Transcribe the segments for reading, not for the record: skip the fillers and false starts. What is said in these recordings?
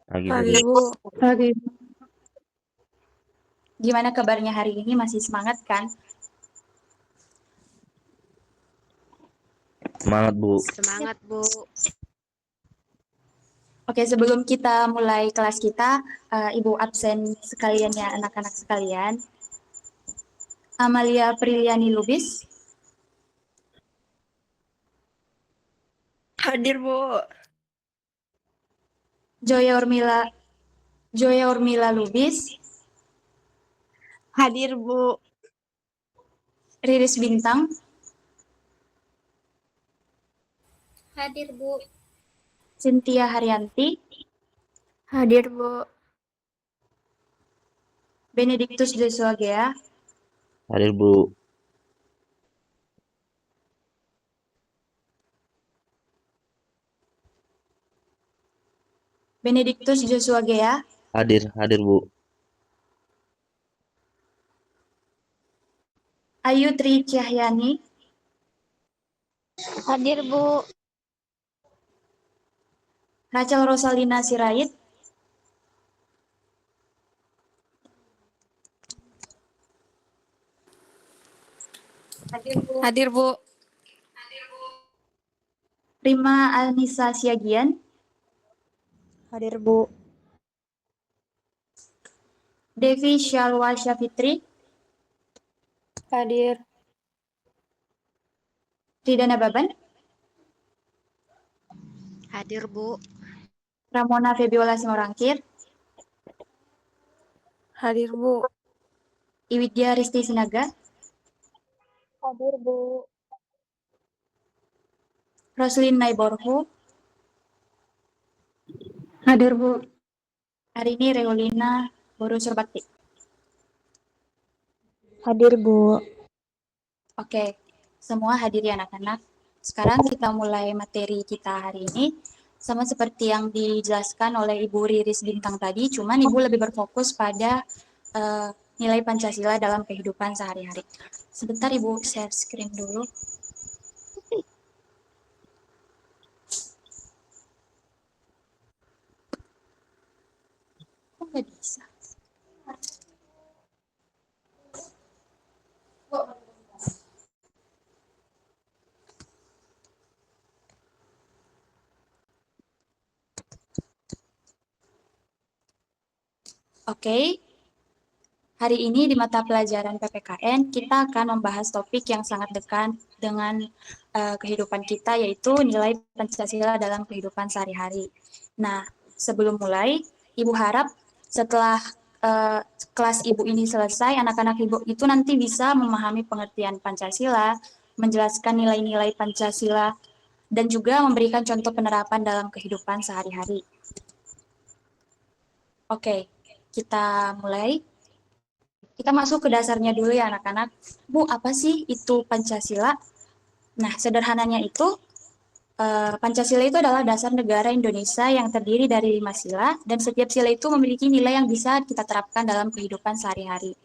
Pagi, Bu. Pagi, Bu. Pagi. Gimana kabarnya hari ini? Masih semangat kan? Semangat, Bu. Semangat, Bu. Oke, sebelum kita mulai kelas kita, Ibu absen sekalian ya anak-anak sekalian. Amalia Priliani Lubis, Hadir, Bu. Joya Urmila Lubis, Hadir, Bu. Riris Bintang, Hadir, Bu. Cynthia Haryanti, Hadir, Bu. Benediktus Joshua Gea, Hadir, Bu. Benediktus Joshua Gea, Hadir, Bu. Ayu Tri Cahyani, Hadir, Bu. Rachel Rosalina Sirait, Hadir, Bu. Rima Anissa Siagian, Hadir, Bu. Devi Shalwa Syafitri, Hadir. Ridana Baban, Hadir, Bu. Ramona Febiola Simorangkir, Hadir, Bu. Iwidya Risti Sinaga, Hadir, Bu. Roslin Naiborhu, Hadir, Bu. Arini Reolina Boru Surbakti. Hadir, Bu. Oke, semua hadir ya anak-anak. Sekarang kita mulai materi kita hari ini. Sama seperti yang dijelaskan oleh Ibu Riris Bintang tadi, cuman Ibu lebih berfokus pada nilai Pancasila dalam kehidupan sehari-hari. Sebentar Ibu share screen dulu. Kok nggak bisa? Oke, hari ini di mata pelajaran PPKN kita akan membahas topik yang sangat dekat dengan kehidupan kita, yaitu nilai Pancasila dalam kehidupan sehari-hari. Nah, sebelum mulai, Ibu harap setelah kelas Ibu ini selesai, anak-anak Ibu itu nanti bisa memahami pengertian Pancasila, menjelaskan nilai-nilai Pancasila, dan juga memberikan contoh penerapan dalam kehidupan sehari-hari. Oke, kita mulai. Kita masuk ke dasarnya dulu ya anak-anak. Bu, apa sih itu Pancasila? Nah, sederhananya itu, Pancasila itu adalah dasar negara Indonesia yang terdiri dari 5 sila, dan setiap sila itu memiliki nilai yang bisa kita terapkan dalam kehidupan sehari-hari.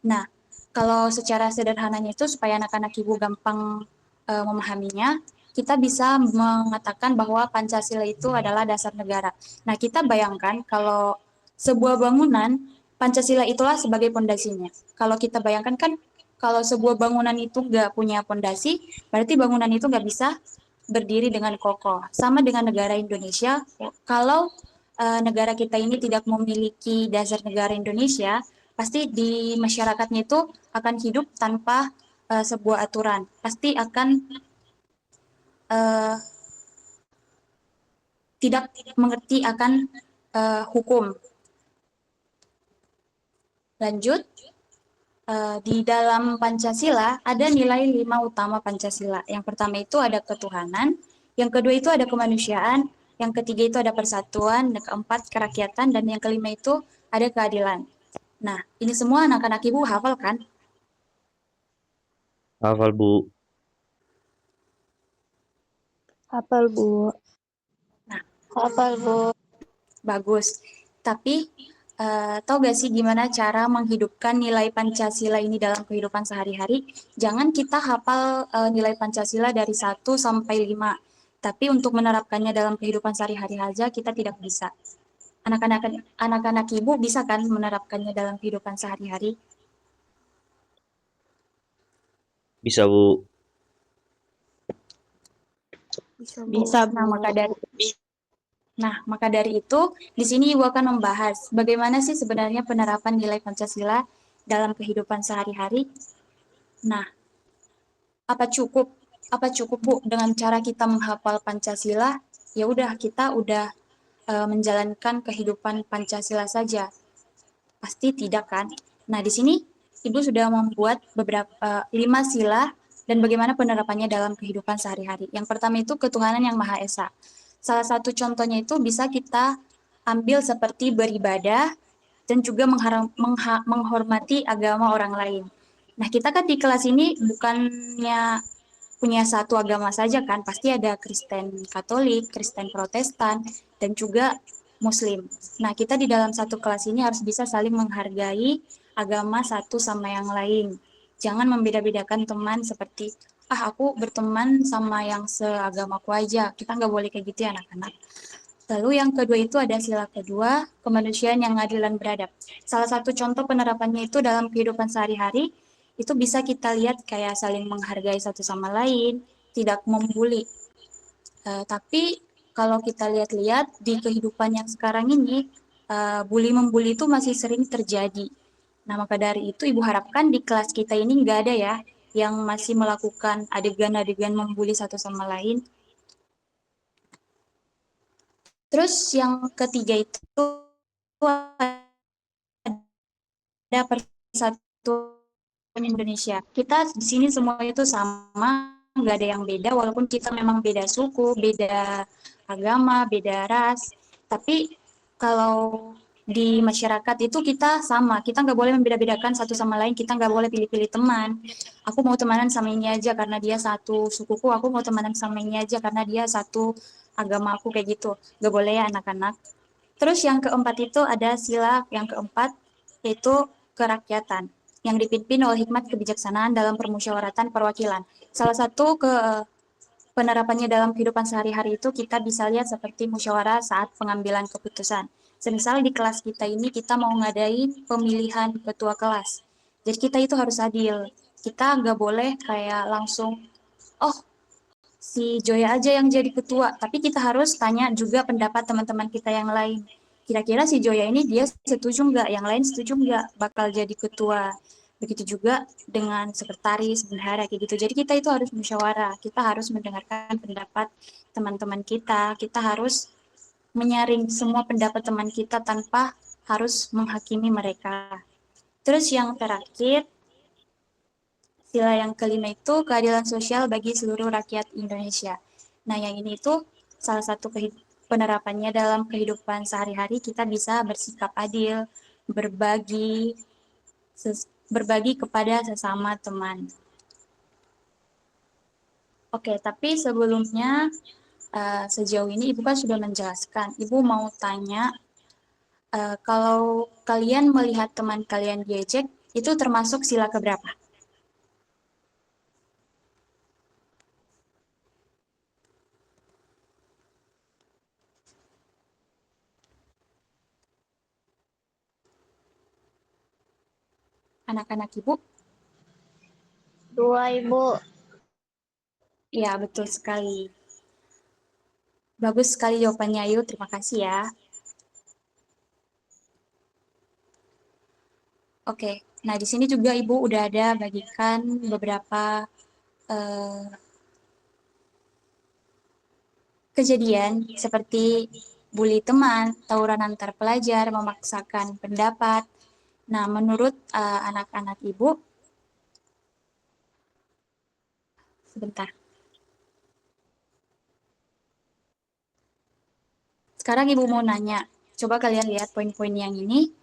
Nah, kalau secara sederhananya itu supaya anak-anak Ibu gampang memahaminya, kita bisa mengatakan bahwa Pancasila itu adalah dasar negara. Nah, kita bayangkan kalau sebuah bangunan, Pancasila itulah sebagai pondasinya. Kalau kita bayangkan kan, kalau sebuah bangunan itu nggak punya pondasi, berarti bangunan itu nggak bisa berdiri dengan kokoh. Sama dengan negara Indonesia, kalau negara kita ini tidak memiliki dasar negara Indonesia, pasti di masyarakatnya itu akan hidup tanpa sebuah aturan. Pasti akan tidak mengerti akan hukum. Lanjut, di dalam Pancasila ada nilai 5 utama Pancasila. Yang pertama itu ada ketuhanan, yang kedua itu ada kemanusiaan, yang ketiga itu ada persatuan, yang keempat kerakyatan, dan yang kelima itu ada keadilan. Nah, ini semua anak-anak Ibu hafal kan? Hafal, Bu. Hafal, Bu. Nah, Hafal, Bu. bagus. Tapi, tahu gak sih gimana cara menghidupkan nilai Pancasila ini dalam kehidupan sehari-hari? Jangan kita hafal nilai Pancasila dari 1 sampai 5. Tapi untuk menerapkannya dalam kehidupan sehari-hari aja kita tidak bisa. Anak-anak ibu bisa kan menerapkannya dalam kehidupan sehari-hari? Bisa, Bu. Bisa, Bu. Bisa, Nah, Bu. maka dari itu, di sini Ibu akan membahas bagaimana sih sebenarnya penerapan nilai Pancasila dalam kehidupan sehari-hari. Nah, apa cukup Bu dengan cara kita menghafal Pancasila? Ya udah, kita udah menjalankan kehidupan Pancasila saja. Pasti tidak kan? Nah, di sini Ibu sudah membuat beberapa 5 sila dan bagaimana penerapannya dalam kehidupan sehari-hari. Yang pertama itu ketuhanan yang Maha Esa. Salah satu contohnya itu bisa kita ambil seperti beribadah dan juga menghormati agama orang lain. Nah, kita kan di kelas ini bukannya punya satu agama saja kan, pasti ada Kristen Katolik, Kristen Protestan, dan juga Muslim. Nah, kita di dalam satu kelas ini harus bisa saling menghargai agama satu sama yang lain. Jangan membeda-bedakan teman seperti, aku berteman sama yang seagamaku aja. Kita nggak boleh kayak gitu ya anak-anak. Lalu yang kedua itu ada sila kedua, kemanusiaan yang adil dan beradab. Salah satu contoh penerapannya itu dalam kehidupan sehari-hari, itu bisa kita lihat kayak saling menghargai satu sama lain, tidak membuli. Tapi kalau kita lihat-lihat di kehidupan yang sekarang ini, bully-membuli itu masih sering terjadi. Nah, maka dari itu Ibu harapkan di kelas kita ini nggak ada ya yang masih melakukan adegan-adegan membuli satu sama lain. Terus yang ketiga itu ada persatuan Indonesia. Kita di sini semua itu sama, nggak ada yang beda, walaupun kita memang beda suku, beda agama, beda ras. Tapi kalau di masyarakat itu kita sama, kita nggak boleh membeda-bedakan satu sama lain, kita nggak boleh pilih-pilih teman. Aku mau temenan sama ini aja karena dia satu sukuku, aku mau temenan sama ini aja karena dia satu agama aku kayak gitu. Nggak boleh ya anak-anak. Terus yang keempat itu ada sila yang keempat, yaitu kerakyatan yang dipimpin oleh hikmat kebijaksanaan dalam permusyawaratan perwakilan. Salah satu penerapannya dalam kehidupan sehari-hari itu kita bisa lihat seperti musyawarah saat pengambilan keputusan. Semisal di kelas kita ini kita mau ngadain pemilihan ketua kelas. Jadi kita itu harus adil. Kita nggak boleh kayak langsung, oh si Joya aja yang jadi ketua, tapi kita harus tanya juga pendapat teman-teman kita yang lain. Kira-kira si Joya ini dia setuju nggak, yang lain setuju nggak bakal jadi ketua. Begitu juga dengan sekretaris, bendahara, kayak gitu. Jadi kita itu harus musyawarah, kita harus mendengarkan pendapat teman-teman kita harus menyaring semua pendapat teman kita tanpa harus menghakimi mereka. Terus yang terakhir, sila yang kelima itu keadilan sosial bagi seluruh rakyat Indonesia. Nah, yang ini itu salah satu penerapannya dalam kehidupan sehari-hari kita bisa bersikap adil, berbagi, berbagi kepada sesama teman. Oke, tapi sebelumnya sejauh ini Ibu kan sudah menjelaskan. Ibu mau tanya, kalau kalian melihat teman kalian diejek, itu termasuk sila keberapa? Anak-anak Ibu? 2, Ibu. Ya, betul sekali. Bagus sekali jawabannya, Ayu. Terima kasih ya. Oke, nah di sini juga Ibu udah ada bagikan beberapa kejadian seperti bully teman, tawuran antar pelajar, memaksakan pendapat. Nah, menurut anak-anak Ibu, sebentar. Sekarang Ibu mau nanya, coba kalian lihat poin-poin yang ini.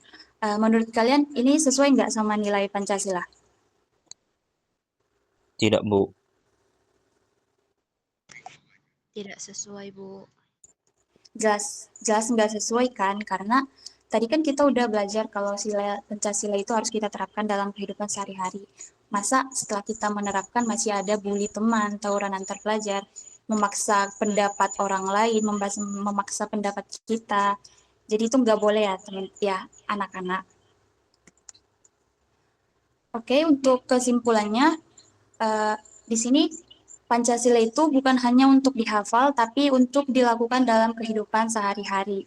Menurut kalian ini sesuai nggak sama nilai Pancasila? Tidak, Bu. Tidak sesuai, Bu. Jelas nggak sesuai kan? Karena tadi kan kita udah belajar kalau sila Pancasila itu harus kita terapkan dalam kehidupan sehari-hari. Masa setelah kita menerapkan masih ada bully teman, tawuran antar pelajar, memaksa pendapat orang lain, memaksa pendapat kita. Jadi itu nggak boleh ya, teman ya anak-anak. Oke, untuk kesimpulannya, di sini Pancasila itu bukan hanya untuk dihafal, tapi untuk dilakukan dalam kehidupan sehari-hari.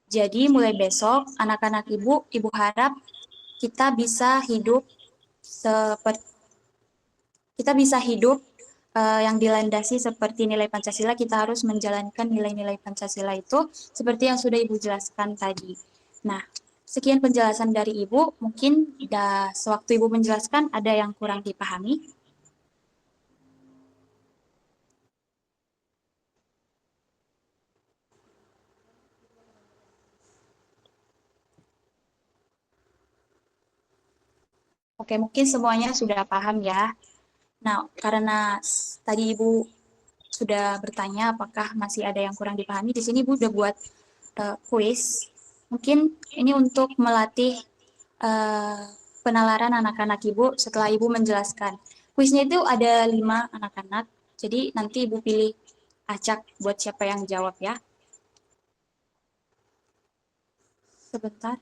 Jadi mulai besok, anak-anak ibu harap kita bisa hidup seperti kita bisa hidup yang dilandasi seperti nilai Pancasila. Kita harus menjalankan nilai-nilai Pancasila itu seperti yang sudah Ibu jelaskan tadi. Nah, sekian penjelasan dari Ibu. Mungkin sewaktu Ibu menjelaskan ada yang kurang dipahami. Oke, mungkin semuanya sudah paham ya. Nah, karena tadi Ibu sudah bertanya apakah masih ada yang kurang dipahami, di sini Ibu udah buat kuis. Mungkin ini untuk melatih penalaran anak-anak Ibu setelah Ibu menjelaskan. Kuisnya itu ada 5 anak-anak, jadi nanti Ibu pilih acak buat siapa yang jawab ya. Sebentar.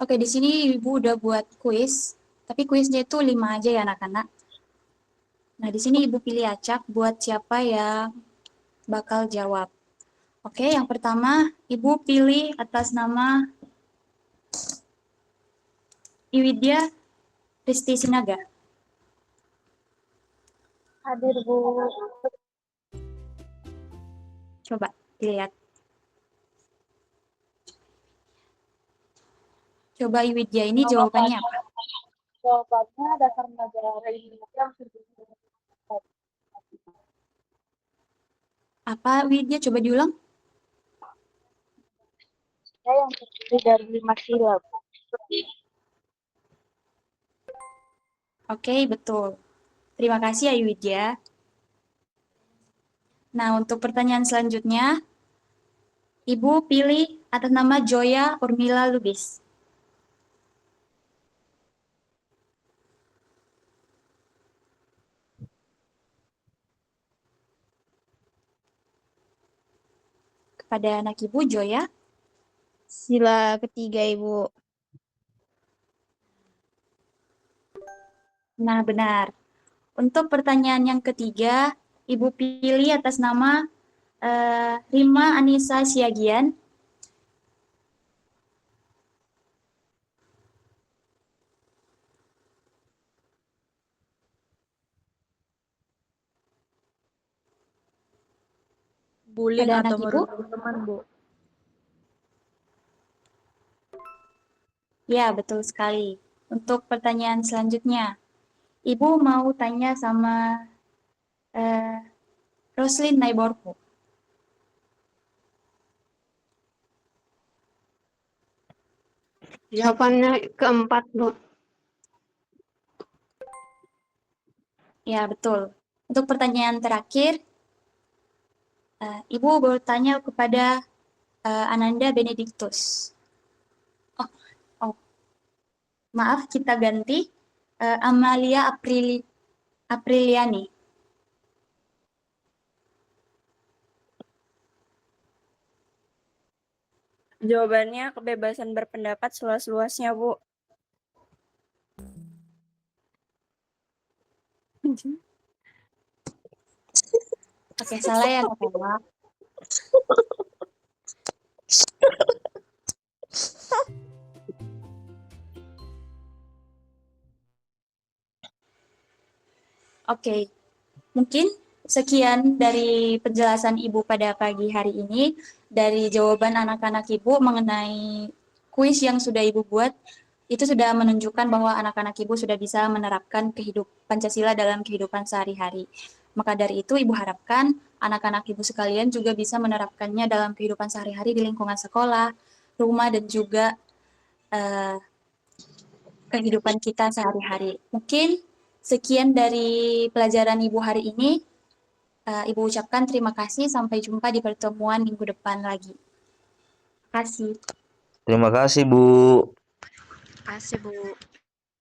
Oke, di sini Ibu udah buat kuis, tapi kuisnya itu 5 aja ya anak-anak. Nah, di sini Ibu pilih acak buat siapa yang bakal jawab. Oke, yang pertama Ibu pilih atas nama Iwidya Risti Sinaga. Hadir, Bu. Coba dilihat. Coba Iwidya ini jawabannya apa? Jawabannya dasar negara Indonesia yang Apa Widya? Coba diulang. yang terdiri dari 5 sila, Bu. Oke, betul. Terima kasih ya Widya. Nah, untuk pertanyaan selanjutnya, Ibu pilih atas nama Joya Urmila Lubis. Kepada anak Ibu, Joya. Sila ketiga, Ibu. Nah, benar. Untuk pertanyaan yang ketiga, Ibu pilih atas nama Rima Anissa Siagian. Bullying Pada atau anak Ibu? merugikan teman, Bu. Ya, betul sekali. Untuk pertanyaan selanjutnya, Ibu mau tanya sama Roslin Naiborku. Jawabannya keempat, Bu. Ya, betul. Untuk pertanyaan terakhir, Ibu bertanya kepada Ananda Benedictus. Oh, maaf, kita ganti. Amalia Apriliani. Jawabannya kebebasan berpendapat seluas-luasnya, Bu. Oke, salah ya, Kak. Oke, mungkin sekian dari penjelasan Ibu pada pagi hari ini, dari jawaban anak-anak Ibu mengenai kuis yang sudah Ibu buat. Itu sudah menunjukkan bahwa anak-anak Ibu sudah bisa menerapkan Pancasila dalam kehidupan sehari-hari. Maka dari itu, Ibu harapkan anak-anak Ibu sekalian juga bisa menerapkannya dalam kehidupan sehari-hari di lingkungan sekolah, rumah, dan juga kehidupan kita sehari-hari. Mungkin sekian dari pelajaran Ibu hari ini. Ibu ucapkan terima kasih. Sampai jumpa di pertemuan minggu depan lagi. Terima kasih. Terima kasih, Bu. Kasih, Bu.